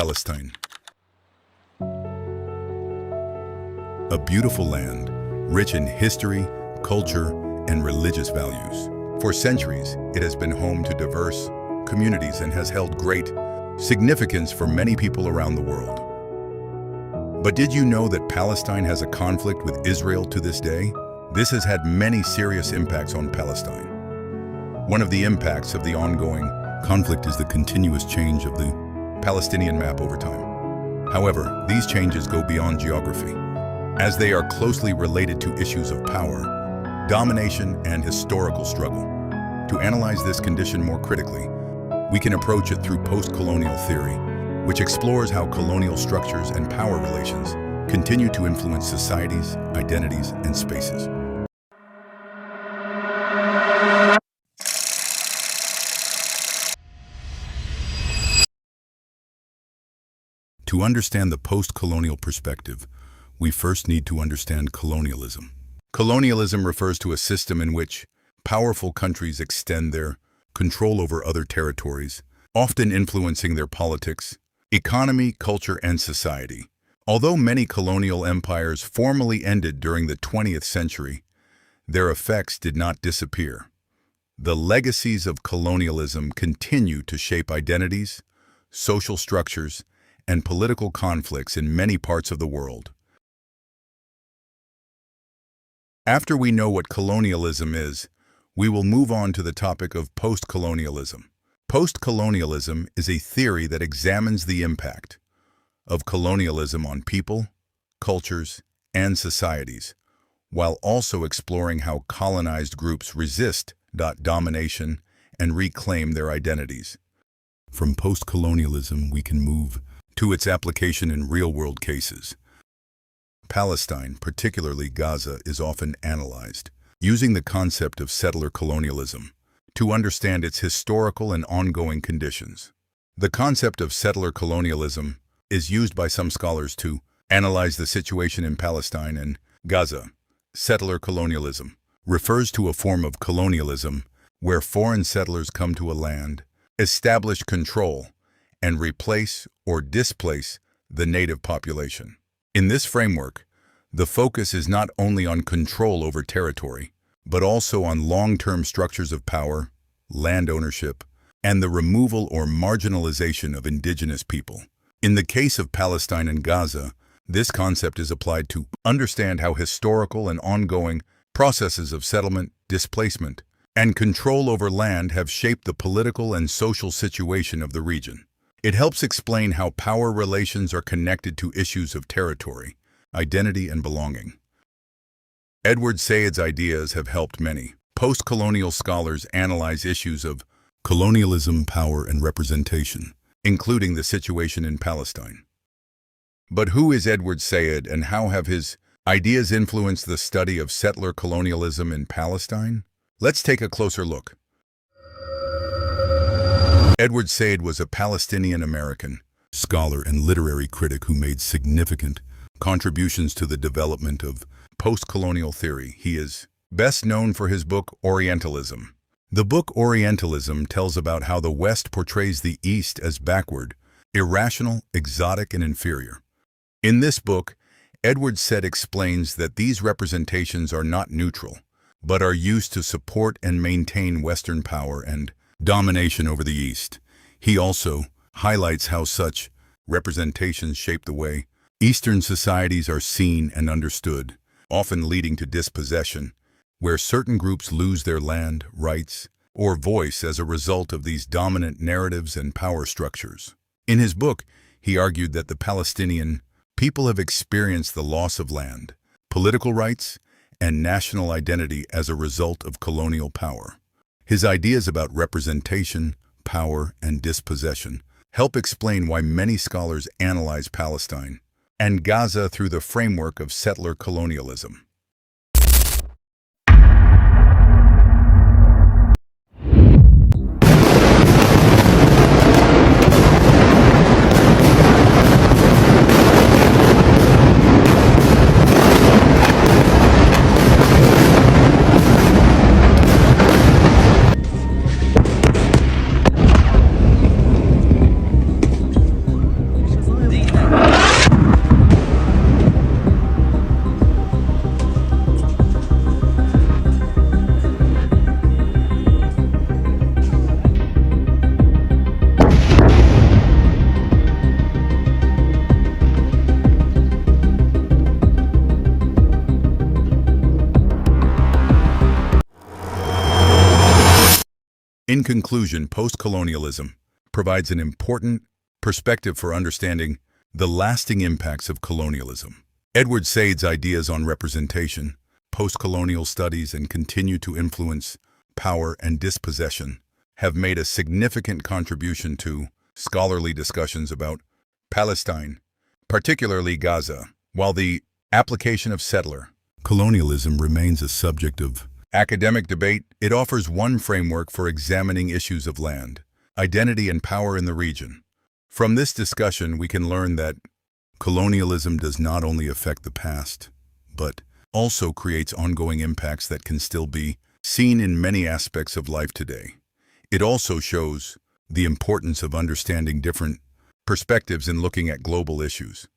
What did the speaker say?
Palestine. A beautiful land, rich in history, culture, and religious values. For centuries, it has been home to diverse communities and has held great significance for many people around the world. But did you know that Palestine has a conflict with Israel to this day? This has had many serious impacts on Palestine. One of the impacts of the ongoing conflict is the continuous change of the Palestinian map over time. However, these changes go beyond geography, as they are closely related to issues of power, domination, and historical struggle. To analyze this condition more critically, we can approach it through post-colonial theory, which explores how colonial structures and power relations continue to influence societies, identities, and spaces. To understand the post-colonial perspective, we first need to understand colonialism. Colonialism refers to a system in which powerful countries extend their control over other territories, often influencing their politics, economy, culture, and society. Although many colonial empires formally ended during the 20th century, their effects did not disappear. The legacies of colonialism continue to shape identities, social structures, and political conflicts in many parts of the world. After we know what colonialism is, we will move on to the topic of post-colonialism. Post-colonialism is a theory that examines the impact of colonialism on people, cultures, and societies, while also exploring how colonized groups resist domination and reclaim their identities. From post-colonialism, we can move to its application in real-world cases. Palestine, particularly Gaza, is often analyzed using the concept of settler colonialism to understand its historical and ongoing conditions. The concept of settler colonialism is used by some scholars to analyze the situation in Palestine and Gaza. Settler colonialism refers to a form of colonialism where foreign settlers come to a land, establish control, and replace or displace the native population. In this framework, the focus is not only on control over territory, but also on long-term structures of power, land ownership, and the removal or marginalization of indigenous people. In the case of Palestine and Gaza, this concept is applied to understand how historical and ongoing processes of settlement, displacement, and control over land have shaped the political and social situation of the region. It helps explain how power relations are connected to issues of territory, identity, and belonging. Edward Said's ideas have helped many post-colonial scholars analyze issues of colonialism, power, and representation, including the situation in Palestine. But who is Edward Said, and how have his ideas influenced the study of settler colonialism in Palestine? Let's take a closer look. Edward Said was a Palestinian-American scholar and literary critic who made significant contributions to the development of post-colonial theory. He is best known for his book Orientalism. The book Orientalism tells about how the West portrays the East as backward, irrational, exotic, and inferior. In this book, Edward Said explains that these representations are not neutral, but are used to support and maintain Western power and domination over the East. He also highlights how such representations shape the way Eastern societies are seen and understood, often leading to dispossession, where certain groups lose their land, rights, or voice as a result of these dominant narratives and power structures. In his book, he argued that the Palestinian people have experienced the loss of land, political rights, and national identity as a result of colonial power. His ideas about representation, power, and dispossession help explain why many scholars analyze Palestine and Gaza through the framework of settler colonialism. In conclusion, post-colonialism provides an important perspective for understanding the lasting impacts of colonialism. Edward Said's ideas on representation, post-colonial studies, and continue to influence power and dispossession have made a significant contribution to scholarly discussions about Palestine, particularly Gaza. While the application of settler colonialism remains a subject of academic debate, it offers one framework for examining issues of land, identity, and power in the region. From this discussion, we can learn that colonialism does not only affect the past, but also creates ongoing impacts that can still be seen in many aspects of life today. It also shows the importance of understanding different perspectives in looking at global issues.